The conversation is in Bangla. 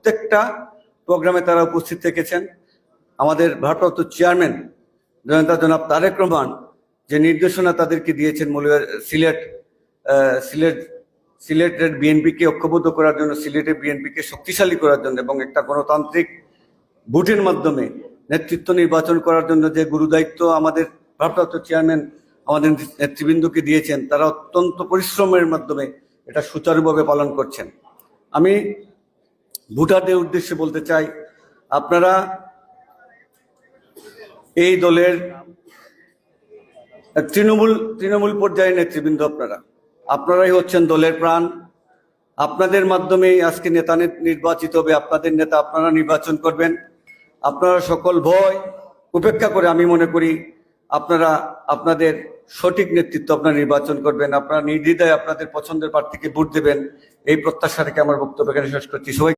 প্রত্যেকটা প্রোগ্রামে তারা উপস্থিত থেকেছেন। আমাদের ভারপ্রাপ্ত চেয়ারম্যান জনাব তারেক রহমান যে নির্দেশনা তাদেরকে দিয়েছেন সিলেটের বিএনপিকে ঐক্যবদ্ধ করার জন্য, সিলেটের বিএনপিকে শক্তিশালী করার জন্য এবং একটা গণতান্ত্রিক ভোটের মাধ্যমে নেতৃত্ব নির্বাচন করার জন্য যে গুরুদায়িত্ব আমাদের ভারপ্রাপ্ত চেয়ারম্যান আমাদের নেতৃবৃন্দকে দিয়েছেন, তারা অত্যন্ত পরিশ্রমের মাধ্যমে এটা সুচারুভাবে পালন করছেন। আমি ভোটারদের উদ্দেশ্যে বলতে চাই, আপনারা এই দলের তৃণমূল পর্যায়ের নেতৃবৃন্দ, আপনারাই হচ্ছেন দলের প্রাণ। আপনাদের মাধ্যমেই আজকে নেতা নির্বাচিত হবে, আপনাদের নেতা আপনারা নির্বাচন করবেন। আপনারা সকল ভয় উপেক্ষা করে আমি মনে করি আপনারা আপনাদের সঠিক নেতৃত্ব আপনারা নির্বাচন করবেন, আপনারা নির্দ্বিধায় আপনাদের পছন্দের প্রার্থীকে ভোট দেবেন। এই প্রত্যাশা রেখে আমার বক্তব্য এখানে শেষ করছি। সবাই